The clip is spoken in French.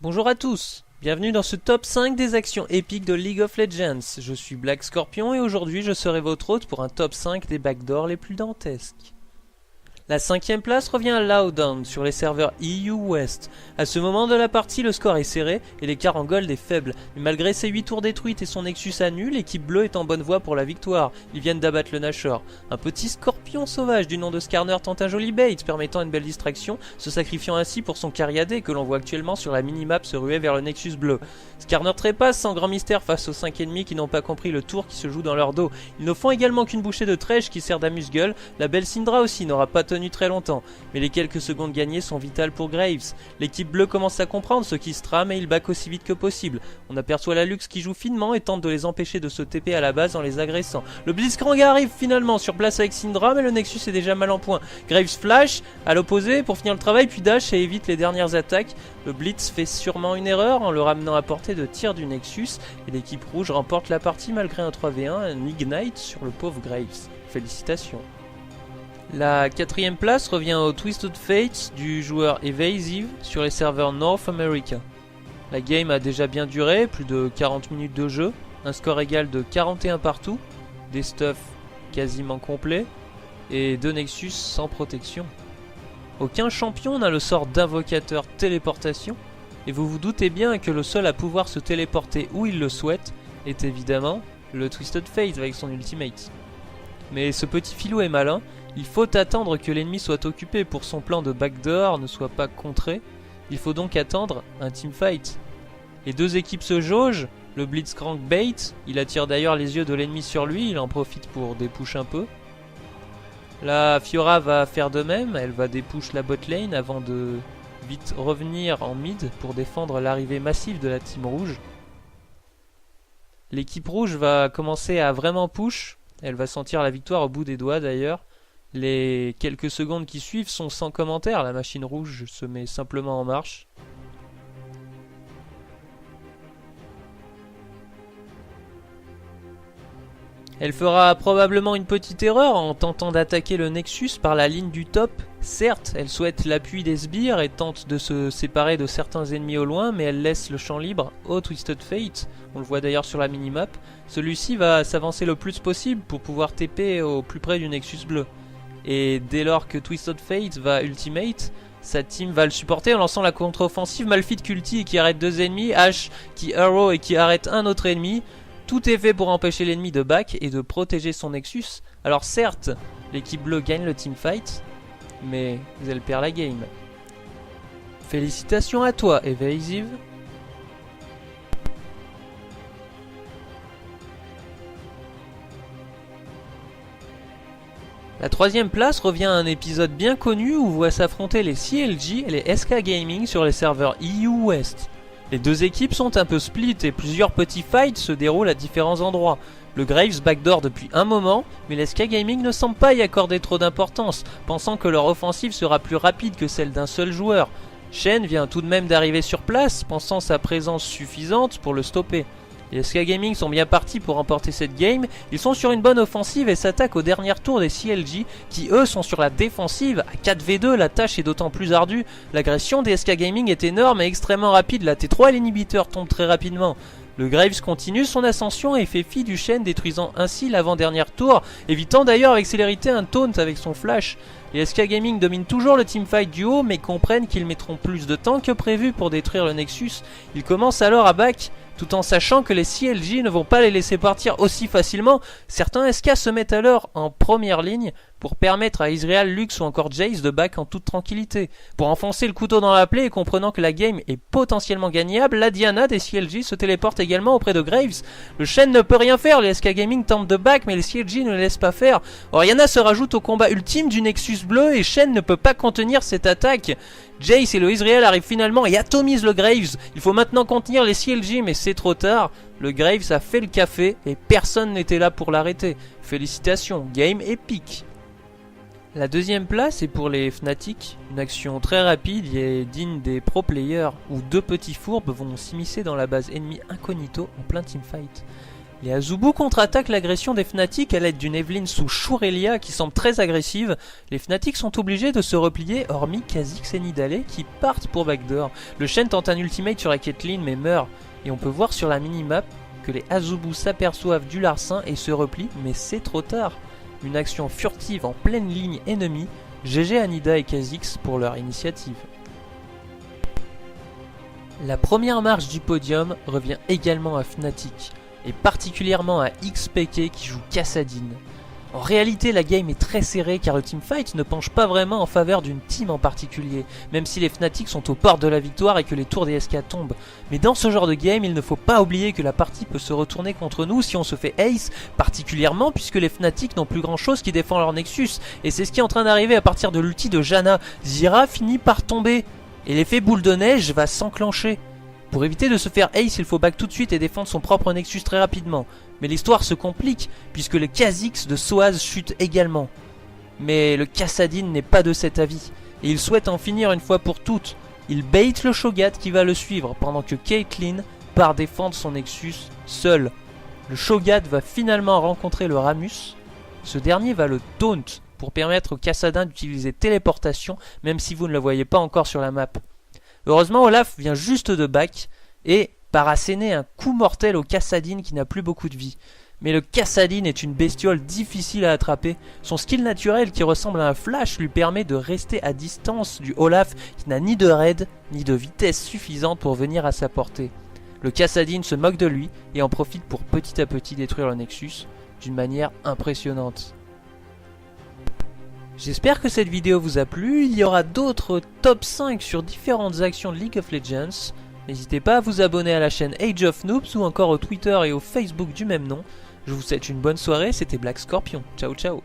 Bonjour à tous, bienvenue dans ce top 5 des actions épiques de League of Legends. Je suis Black Scorpion et aujourd'hui je serai votre hôte pour un top 5 des backdoors les plus dantesques. La 5ème place revient à Loudoun sur les serveurs EU West. À ce moment de la partie, le score est serré et l'écart en gold est faible. Mais malgré ses 8 tours détruites et son Nexus à nu, l'équipe bleue est en bonne voie pour la victoire. Ils viennent d'abattre le Nashor. Un petit scorpion sauvage du nom de Skarner tente un joli bait, permettant une belle distraction, se sacrifiant ainsi pour son carry AD que l'on voit actuellement sur la minimap se ruer vers le Nexus bleu. Skarner trépasse sans grand mystère face aux 5 ennemis qui n'ont pas compris le tour qui se joue dans leur dos. Ils ne font également qu'une bouchée de trèche qui sert d'amuse-gueule. La belle Syndra aussi n'aura pas tenu très longtemps, mais les quelques secondes gagnées sont vitales pour Graves. L'équipe bleue commence à comprendre ce qui se trame et il back aussi vite que possible. On aperçoit la Lux qui joue finement et tente de les empêcher de se TP à la base en les agressant. Le Blitzcrank arrive finalement sur place avec Syndra, mais le Nexus est déjà mal en point. Graves flash à l'opposé pour finir le travail, puis dash et évite les dernières attaques. Le Blitz fait sûrement une erreur en le ramenant à portée de tir du Nexus et l'équipe rouge remporte la partie malgré un 3v1, un Ignite sur le pauvre Graves. Félicitations. La 4ème place revient au Twisted Fates du joueur Evasive sur les serveurs North America. La game a déjà bien duré, plus de 40 minutes de jeu, un score égal de 41 partout, des stuffs quasiment complets et 2 Nexus sans protection. Aucun champion n'a le sort d'invocateur téléportation et vous vous doutez bien que le seul à pouvoir se téléporter où il le souhaite est évidemment le Twisted Fate avec son ultimate. Mais ce petit filou est malin. Il faut attendre que l'ennemi soit occupé pour son plan de backdoor ne soit pas contré. Il faut donc attendre un teamfight. Les deux équipes se jaugent. Le Blitzcrank bait. Il attire d'ailleurs les yeux de l'ennemi sur lui. Il en profite pour dépush un peu. La Fiora va faire de même. Elle va dépush la bot lane avant de vite revenir en mid pour défendre l'arrivée massive de la team rouge. L'équipe rouge va commencer à vraiment push. Elle va sentir la victoire au bout des doigts d'ailleurs. Les quelques secondes qui suivent sont sans commentaire, la machine rouge se met simplement en marche. Elle fera probablement une petite erreur en tentant d'attaquer le Nexus par la ligne du top. Certes, elle souhaite l'appui des sbires et tente de se séparer de certains ennemis au loin, mais elle laisse le champ libre au Twisted Fate. On le voit d'ailleurs sur la minimap. Celui-ci va s'avancer le plus possible pour pouvoir TP au plus près du Nexus bleu. Et dès lors que Twisted Fate va ultimate, sa team va le supporter en lançant la contre-offensive Malphite Culti qui arrête 2 ennemis, Ash qui arrow et qui arrête un autre ennemi. Tout est fait pour empêcher l'ennemi de back et de protéger son Nexus. Alors certes, l'équipe bleue gagne le teamfight, mais elle perd la game. Félicitations à toi, Evasive. La 3ème place revient à un épisode bien connu où voit s'affronter les CLG et les SK Gaming sur les serveurs EU West. Les deux équipes sont un peu split et plusieurs petits fights se déroulent à différents endroits. Le Graves backdoor depuis un moment, mais les SK Gaming ne semblent pas y accorder trop d'importance, pensant que leur offensive sera plus rapide que celle d'un seul joueur. Shen vient tout de même d'arriver sur place, pensant sa présence suffisante pour le stopper. Les SK Gaming sont bien partis pour remporter cette game, ils sont sur une bonne offensive et s'attaquent au dernier tour des CLG qui eux sont sur la défensive. À 4v2 la tâche est d'autant plus ardue, l'agression des SK Gaming est énorme et extrêmement rapide, la T3 et l'inhibiteur tombent très rapidement. Le Graves continue son ascension et fait fi du Shen, détruisant ainsi l'avant-dernière tour, évitant d'ailleurs avec célérité un taunt avec son flash. Les SK Gaming dominent toujours le teamfight du haut mais comprennent qu'ils mettront plus de temps que prévu pour détruire le Nexus. Ils commencent alors à back, tout en sachant que les CLG ne vont pas les laisser partir aussi facilement. Certains SK se mettent alors en première ligne pour permettre à Israel, Lux ou encore Jace de back en toute tranquillité. Pour enfoncer le couteau dans la plaie et comprenant que la game est potentiellement gagnable, la Diana des CLG se téléporte également auprès de Graves. Le Shen ne peut rien faire, les SK Gaming tentent de back mais les CLG ne le laissent pas faire. Orianna se rajoute au combat ultime du Nexus bleu et Shen ne peut pas contenir cette attaque. Jace et le Israel arrivent finalement et atomisent le Graves. Il faut maintenant contenir les CLG mais c'est trop tard. Le Graves a fait le café et personne n'était là pour l'arrêter. Félicitations, game épique. La 2ème place est pour les Fnatic, une action très rapide et digne des pro players où 2 petits fourbes vont s'immiscer dans la base ennemie incognito en plein teamfight. Les Azubu contre-attaquent l'agression des Fnatic à l'aide d'une Evelynn sous Shurelia qui semble très agressive. Les Fnatic sont obligés de se replier, hormis Kha'Zix et Nidalee qui partent pour backdoor. Le Shen tente un ultimate sur la Caitlyn mais meurt. Et on peut voir sur la minimap que les Azubu s'aperçoivent du larcin et se replient, mais c'est trop tard. Une action furtive en pleine ligne ennemie. GG à Nida et Kha'Zix pour leur initiative. La première marche du podium revient également à Fnatic, et particulièrement à XPK qui joue Kassadin. En réalité, la game est très serrée car le teamfight ne penche pas vraiment en faveur d'une team en particulier, même si les Fnatic sont aux portes de la victoire et que les tours des SK tombent. Mais dans ce genre de game, il ne faut pas oublier que la partie peut se retourner contre nous si on se fait ace, particulièrement puisque les Fnatic n'ont plus grand chose qui défend leur Nexus, et c'est ce qui est en train d'arriver à partir de l'ulti de Janna. Zyra finit par tomber, et l'effet boule de neige va s'enclencher. Pour éviter de se faire ace, il faut back tout de suite et défendre son propre Nexus très rapidement. Mais l'histoire se complique, puisque le Kha'Zix de Soaz chute également. Mais le Kassadin n'est pas de cet avis, et il souhaite en finir une fois pour toutes. Il bait le Shogat qui va le suivre, pendant que Caitlyn part défendre son Nexus seul. Le Shogat va finalement rencontrer le Ramus. Ce dernier va le taunt, pour permettre au Kassadin d'utiliser téléportation, même si vous ne le voyez pas encore sur la map. Heureusement, Olaf vient juste de back et part asséner un coup mortel au Kassadin qui n'a plus beaucoup de vie. Mais le Kassadin est une bestiole difficile à attraper. Son skill naturel qui ressemble à un flash lui permet de rester à distance du Olaf qui n'a ni de raid ni de vitesse suffisante pour venir à sa portée. Le Kassadin se moque de lui et en profite pour petit à petit détruire le Nexus d'une manière impressionnante. J'espère que cette vidéo vous a plu, il y aura d'autres top 5 sur différentes actions de League of Legends. N'hésitez pas à vous abonner à la chaîne Age of Noobs ou encore au Twitter et au Facebook du même nom. Je vous souhaite une bonne soirée, c'était Black Scorpion. Ciao ciao.